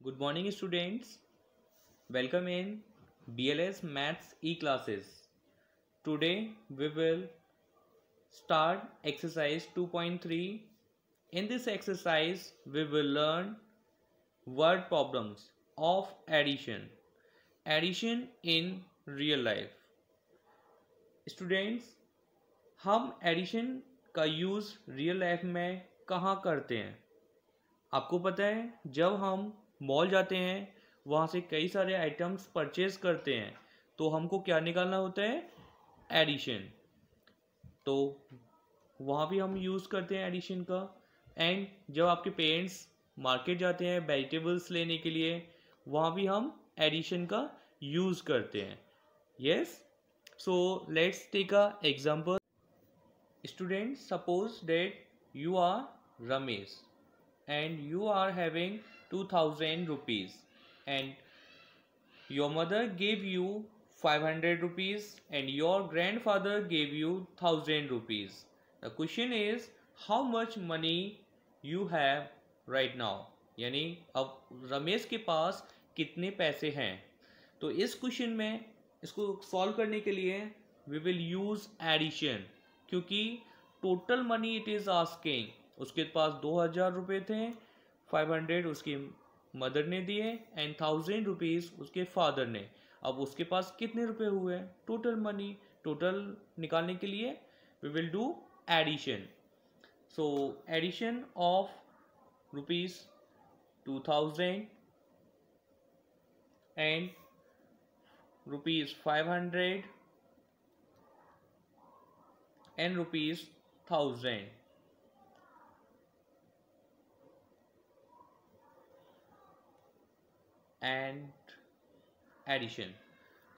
Good morning, students. Welcome in BLS Maths e-classes. Today we will start exercise 2.3. In this exercise, we will learn word problems of addition. Addition in real life. Students, हम addition का use real life में कहाँ करते हैं? आपको पता है, जब हम मॉल जाते हैं वहाँ से कई सारे आइटम्स परचेज करते हैं तो हमको क्या निकालना होता है? एडिशन। तो वहाँ भी हम यूज़ करते हैं एडिशन का। एंड जब आपके पेरेंट्स मार्केट जाते हैं वेजिटेबल्स लेने के लिए, वहाँ भी हम एडिशन का यूज़ करते हैं। Yes, so let's take a example. Students, suppose that you are Ramesh and you are having 2000 rupees and your mother gave you 500 rupees and your grandfather gave you 1000 rupees. The question is how much money you have right now. यानी अब रमेश के पास कितने पैसे हैं. तो इस question में इसको सॉल्व करने के लिए वी विल यूज एडिशन, क्योंकि total money it is asking. उसके पास 2000 रुपये थे, 500 उसकी मदर ने दिए एंड 1000 रुपीज़ उसके फादर ने. अब उसके पास कितने रुपए हुए? Total money. टोटल निकालने के लिए we will do addition. So addition of rupees 2000 and rupees 500 and rupees 1000. And addition.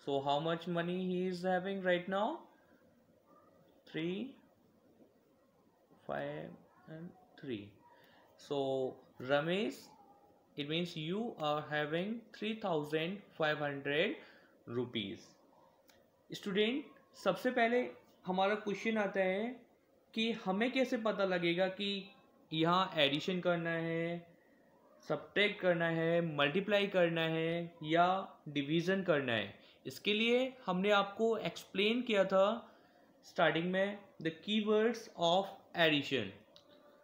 So how much money he is having right now? 3, 5 and 3. So Ramesh, it means you are having 3500 rupees. Student, सबसे पहले हमारा question आता है कि हमें कैसे पता लगेगा कि यहाँ एडिशन करना है, सब्ट्रैक्ट करना है, मल्टीप्लाई करना है या डिवीज़न करना है. इसके लिए हमने आपको एक्सप्लेन किया था स्टार्टिंग में the keywords of addition.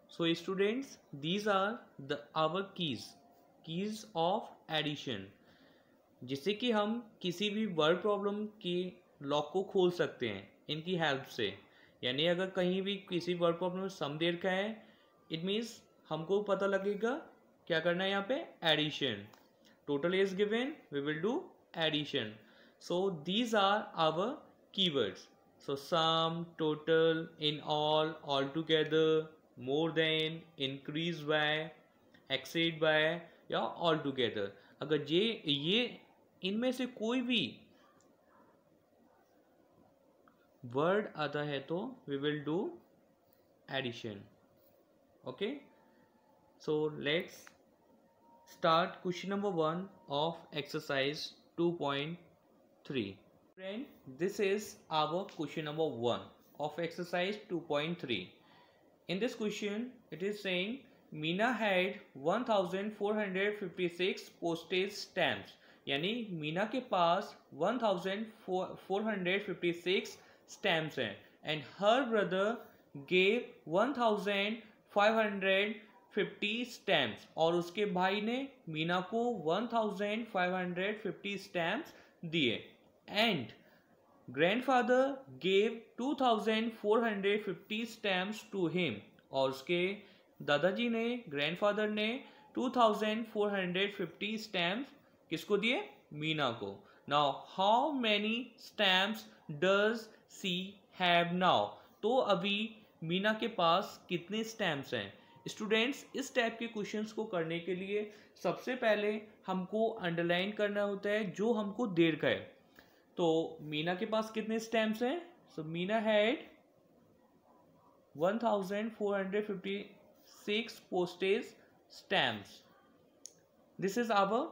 So students, these are the our keys of addition, जिससे कि हम किसी भी वर्ड प्रॉब्लम की लॉक को खोल सकते हैं इनकी हेल्प से. यानी अगर कहीं भी किसी वर्ड प्रॉब्लम में सम दे रखा है, इट मीन्स हमको पता लगेगा क्या करना है यहाँ पे? Addition. Total is given, we will do addition. So these are our keywords. So sum, total, in all together, more than, increase by, exceed by या ऑल टुगेदर. अगर ये इनमें से कोई भी वर्ड आता है तो we will do addition. Okay, so let's start question number 1 of exercise 2.3. Friend, this is our question number 1 of exercise 2.3. In this question it is saying Meena had 1456 postage stamps. यानी मीना के पास 1456 स्टैम्प्स हैं and her brother gave 1550 stamps. और उसके भाई ने मीना को 1550 stamps दिए. And grandfather gave 2450 stamps to him. और उसके दादाजी ने, ग्रैंडफादर ने 2450 स्टैम्प्स किसको दिए? मीना को. Now how many stamps does she have now. तो अभी मीना के पास कितने स्टैम्प्स हैं? स्टूडेंट्स, इस टाइप के क्वेश्चंस को करने के लिए सबसे पहले हमको अंडरलाइन करना होता है जो हमको दे रखा है. तो मीना के पास कितने स्टैम्प्स हैं? सो Meena had 1456 postage stamps. This is our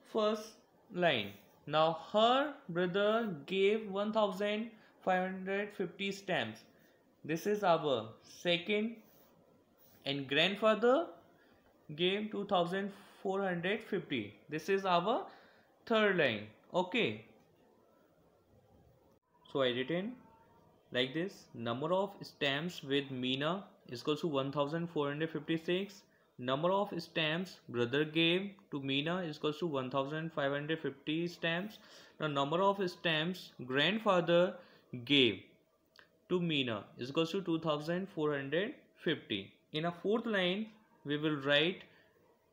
first line. Now her brother gave 1550 stamps. This is our second. And grandfather gave 2450 15,450. This is our third line. Okay, so I written like this: number of stamps with Meena is equal to 1456. Number of stamps brother gave to Meena is equal to 1550 stamps. Now number of stamps grandfather gave to Meena is equal to 2450. In a fourth line we will write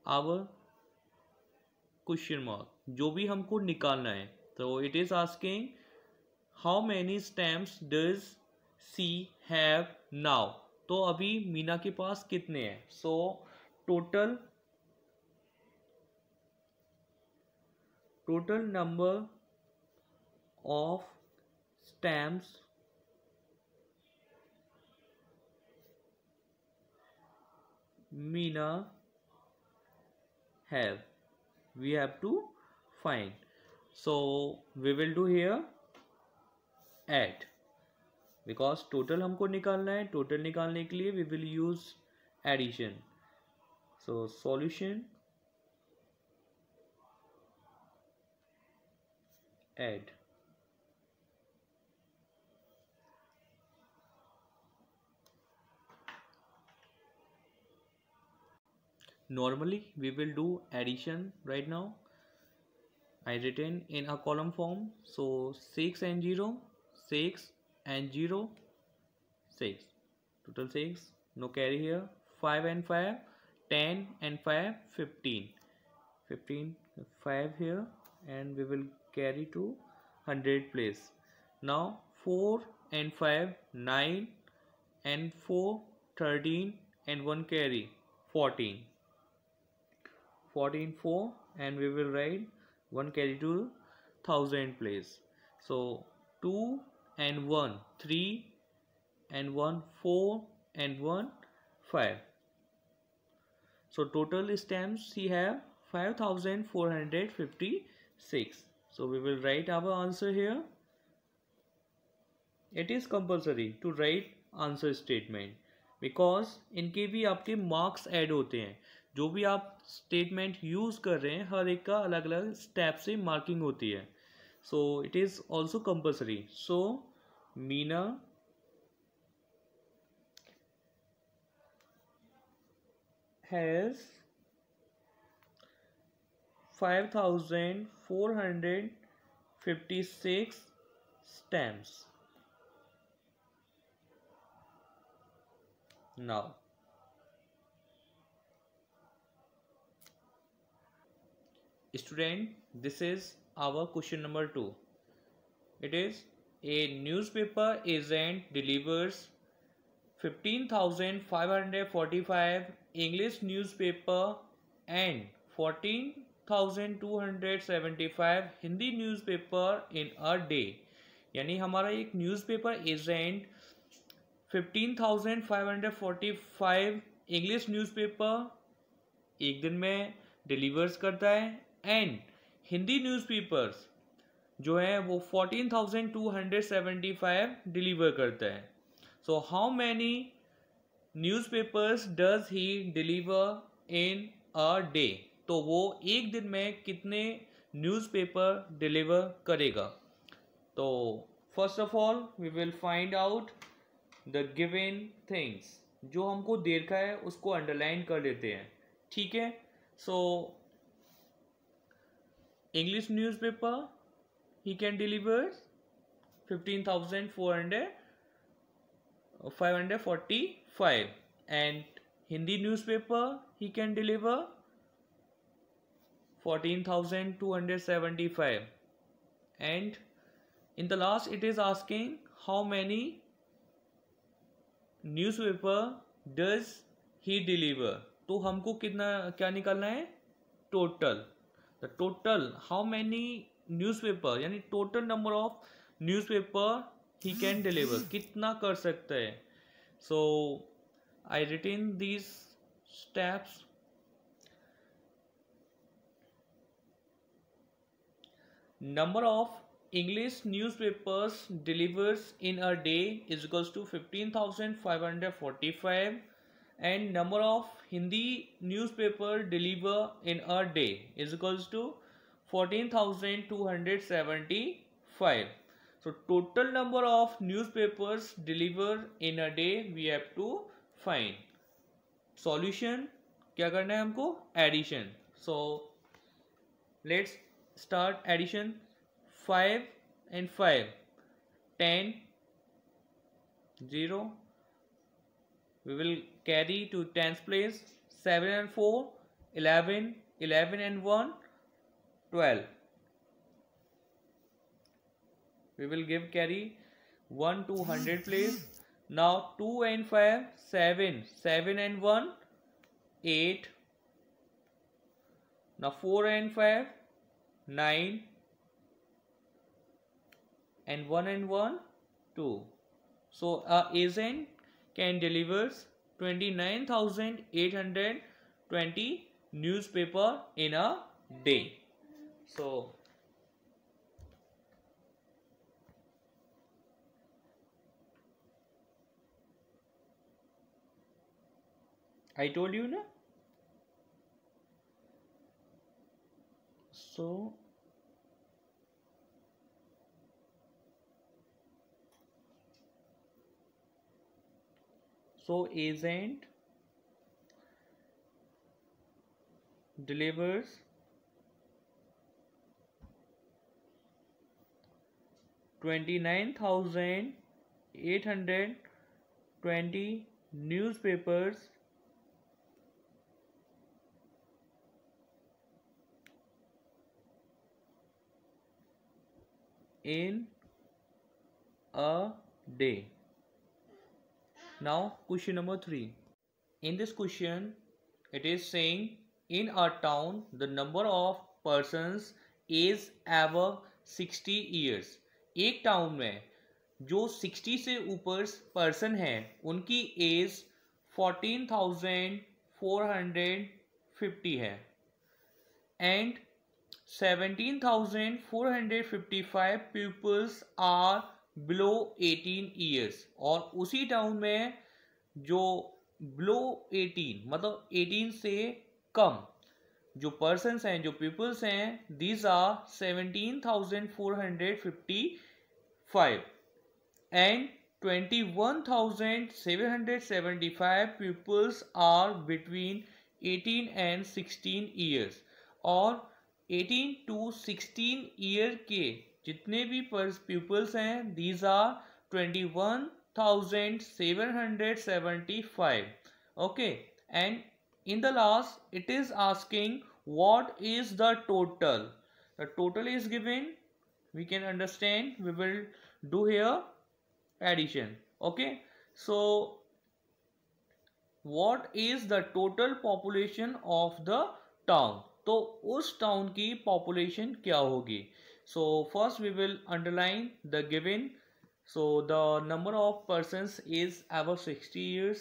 our question mark, जो भी हमको निकालना है. तो it is asking how many stamps does she have now. तो अभी मीना के पास कितने हैं? So total number of stamps Meena have, we have to find. So we will do here add, because total हमको निकालना है. टोटल निकालने के लिए we will use addition. So solution add. Normally we will do addition right now. I written in a column form. So 6 and 0, 6 and 0, 6, total 6, no carry here. 5 and 5, 10 and 5, 15, 15, 5 here, and we will carry to 100 place. Now 4 and 5, 9 and 4, 13 and 1 carry, 14, 14, 4, and we will write 1 carry to 1000 place. So 2 and 1, 3 and 1, 4 and 1, 5. So total stamps he have 5456. So we will write our answer here. It is compulsory to write answer statement, because इनके भी आपके marks add होते हैं. जो भी आप statement use कर रहे हैं हर एक का अलग अलग स्टेप से मार्किंग होती है. So it is also compulsory. So Meena has 5456 stamps. Now student, this is our question number 2. It is: a newspaper agent delivers 15,545 English newspaper and 14,275 Hindi newspaper in a day. यानी हमारा एक न्यूज़पेपर एजेंट 15,545 इंग्लिश न्यूज़पेपर एक दिन में delivers करता है, and Hindi newspapers जो है वो 14,275 डिलीवर करता है. So how many newspapers does he deliver in a day. तो वो एक दिन में कितने न्यूज़पेपर डिलीवर करेगा. तो first of all we will find out the given things. जो हमको दे रखा है उसको अंडरलाइन कर लेते हैं. ठीक है. सो English newspaper he can deliver 15,545, and Hindi newspaper he can deliver 14,275, and in the last it is asking how many newspaper does he deliver. तो हमको कितना क्या निकालना है? Total. The total how many newspaper यानी total number of newspaper he can deliver, कितना कर सकता है. So I written these steps. Number of English newspapers delivers in a day is equals to 15,545, and number of Hindi newspaper deliver in a day is equals to 14,275. So total number of newspapers deliver in a day we have to find. Solution क्या करना है हमको? Addition. So let's start addition. 5 and 5, 10, 0. We will carry to tens place. 7 and 4, 11, 11 and 1, 12. We will give carry 1 to 100 place. Now 2 and 5, 7, 7 and 1, 8. Now 4 and 5, 9, and 1 and 1, 2. So a agent can delivers 29,820 newspaper in a day. So I told you na. So agent delivers 29,820 newspapers in a day. Now question number 3. In this question it is saying in a town the number of persons is above 60 years. एक town में जो 60 से ऊपर person हैं उनकी as 14,450 है and 17,455 pupils are below 18 years. और उसी टाउन में जो below 18 मतलब 18 से कम जो persons हैं, जो pupils हैं, these are 17,455 and 21,775 pupils are between 18 and 16 years. और 18 to 16 ईयर के जितने भी pupils हैं these are 21,775. Okay, and in the last it is asking what is the total. The total is given, we can understand, we will do here addition. Okay, so what is the total population of the town. तो उस town की population क्या होगी. So first we will underline the given. So the number of persons is above 60 years.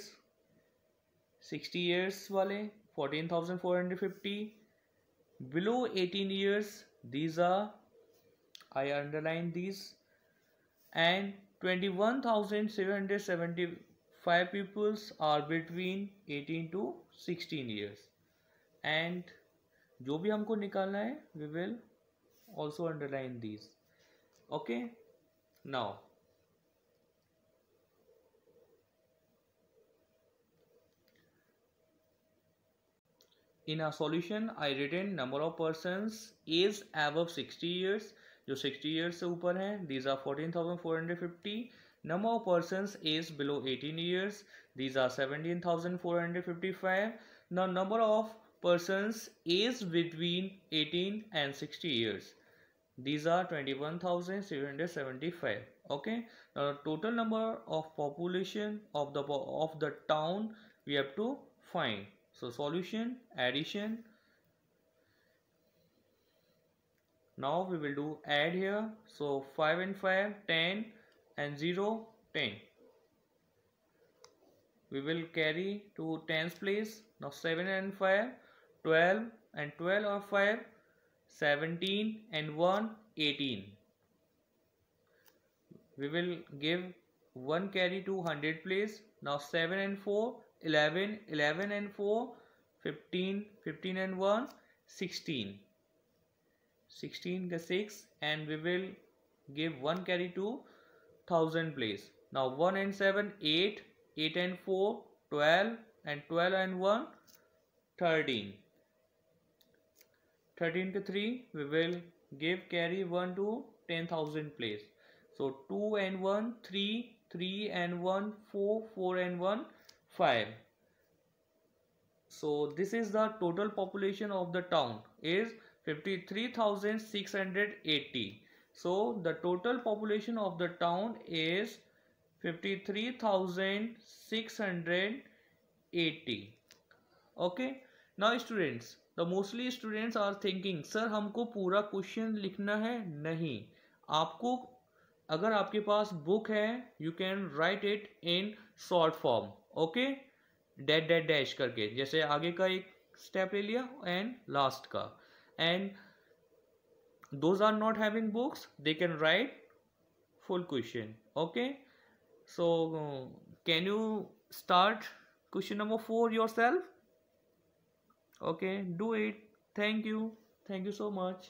60 years वाले 14,450. Below 18 years these are, I underline these. And 21,775 pupils are between 18 to 16 years. And जो भी हमको निकालना है we will also underline these. Okay, now in our solution I written number of persons is above 60 years. जो 60 years से ऊपर हैं these are 14,450. number of persons is below 18 years these are 17,455. now number of persons is between 18 and 60 years these are 21,775. okay, now total number of population of the town we have to find. So solution addition. Now we will do add here. So 5 and 5 10 and 0 10. We will carry to tens place. Now 7 and 5 12 and 12 or 5 17 and 1 18. We will give 1 carry to 100 place. Now 7 and 4 11, 11 and 4, 15, 15 and 1, 16. 16 the 6, and we will give 1 carry to 1000 place. Now 1 and 7, 8, 8 and 4, 12, and 12 and 1, 13. 13 to 3, we will give carry 1 to 10,000 place. So 2 and 1, 3, 3 and 1, 4, 4 and 1, 5. So this is the total population of the town is 53,680. So the total population of the town is 53,680. Okay. Now students, the mostly students are thinking, sir हमको पूरा question लिखना है? नहीं, आपको अगर आपके पास book है you can write it in short form. Okay, dot dot dash करके, जैसे आगे का एक स्टेप ले लिया एंड लास्ट का. And those are not having books, they can write full question. Okay, so can you start question number 4 yourself? Okay, do it. Thank you so much.